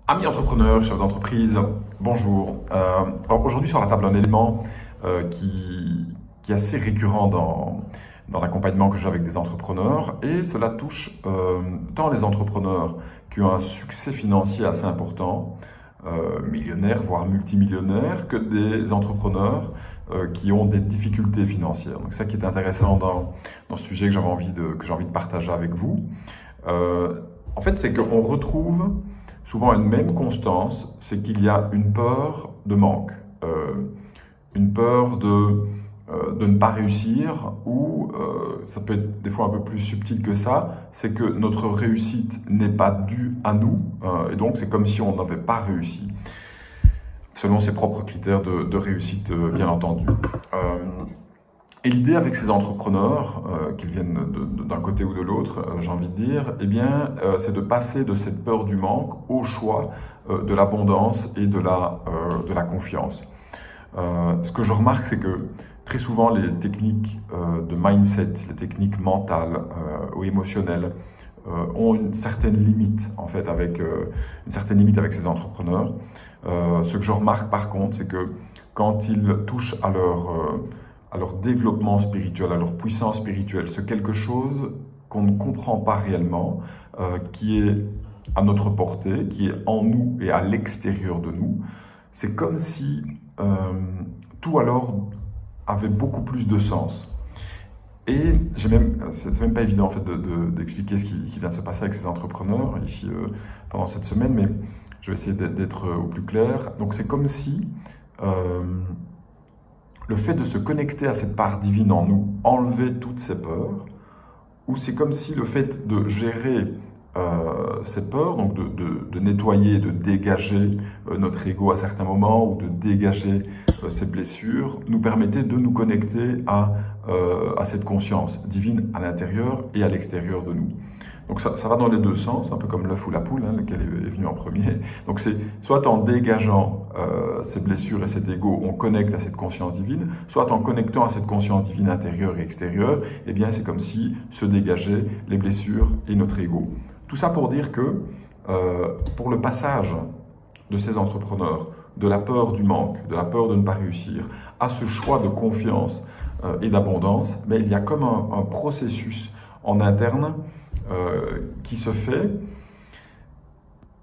Amis entrepreneurs, chefs d'entreprise, bonjour. Alors aujourd'hui sur la table un élément qui est assez récurrent dans l'accompagnement que j'ai avec des entrepreneurs et cela touche tant les entrepreneurs qui ont un succès financier assez important, millionnaires voire multimillionnaires, que des entrepreneurs qui ont des difficultés financières. Donc ça qui est intéressant dans ce sujet que j'ai envie de partager avec vous. En fait, c'est qu'on retrouve souvent une même constance, c'est qu'il y a une peur de manque, une peur de ne pas réussir, ou ça peut être des fois un peu plus subtil que ça, c'est que notre réussite n'est pas due à nous, et donc c'est comme si on n'avait pas réussi, selon ses propres critères de réussite, bien entendu. Et l'idée avec ces entrepreneurs, qu'ils viennent d'un côté ou de l'autre, j'ai envie de dire, eh bien, c'est de passer de cette peur du manque au choix de l'abondance et de la confiance. Ce que je remarque, c'est que très souvent, les techniques de mindset, les techniques mentales ou émotionnelles, ont une certaine limite, en fait, avec ces entrepreneurs. Ce que je remarque, par contre, c'est que quand ils touchent à leur développement spirituel, à leur puissance spirituelle, c'est quelque chose qu'on ne comprend pas réellement, qui est à notre portée, qui est en nous et à l'extérieur de nous. C'est comme si tout alors avait beaucoup plus de sens. Et c'est même pas évident en fait d'expliquer ce qui vient de se passer avec ces entrepreneurs ici pendant cette semaine, mais je vais essayer d'être au plus clair. Donc c'est comme si le fait de se connecter à cette part divine en nous enlevait toutes ces peurs, ou c'est comme si le fait de gérer ces peurs, donc de nettoyer, de dégager notre ego à certains moments, ou de dégager ces blessures, nous permettait de nous connecter à cette conscience divine à l'intérieur et à l'extérieur de nous. Donc ça va dans les deux sens, un peu comme l'œuf ou la poule, hein, lequel est venu en premier. Donc c'est soit en dégageant ces blessures et cet ego, on connecte à cette conscience divine, soit en connectant à cette conscience divine intérieure et extérieure, eh bien c'est comme si se dégageaient les blessures et notre ego. Tout ça pour dire que pour le passage de ces entrepreneurs, de la peur du manque, de la peur de ne pas réussir, à ce choix de confiance et d'abondance, mais il y a comme un processus en interne qui se fait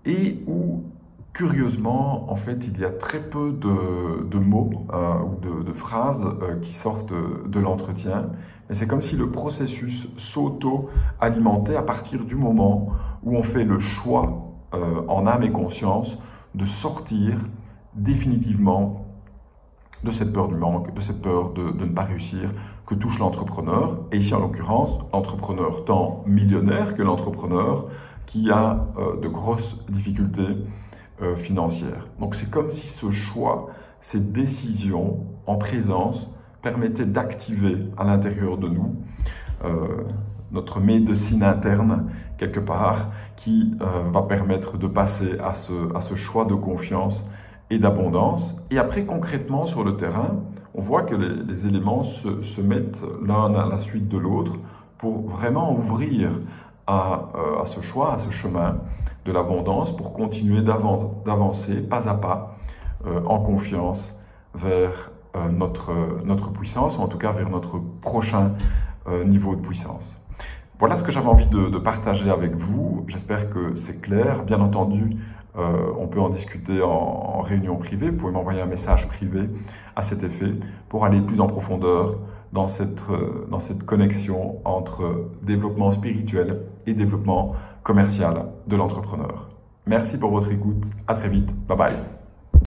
et où, curieusement, en fait, il y a très peu de mots ou de phrases qui sortent de l'entretien. Mais c'est comme si le processus s'auto-alimentait à partir du moment où on fait le choix en âme et conscience de sortir définitivement de cette peur du manque, de cette peur de ne pas réussir que touche l'entrepreneur. Et ici, en l'occurrence, l'entrepreneur tant millionnaire que l'entrepreneur qui a de grosses difficultés financières. Donc c'est comme si ce choix, ces décisions en présence permettaient d'activer à l'intérieur de nous notre médecine interne, quelque part, qui va permettre de passer à ce choix de confiance et d'abondance. Et après, concrètement, sur le terrain, on voit que les éléments se mettent l'un à la suite de l'autre pour vraiment ouvrir à ce choix, à ce chemin de l'abondance, pour continuer d'avancer pas à pas en confiance vers notre puissance, ou en tout cas vers notre prochain niveau de puissance. Voilà ce que j'avais envie de partager avec vous. J'espère que c'est clair. Bien entendu, on peut en discuter en réunion privée. Vous pouvez m'envoyer un message privé à cet effet pour aller plus en profondeur dans cette connexion entre développement spirituel et développement commercial de l'entrepreneur. Merci pour votre écoute. À très vite. Bye bye.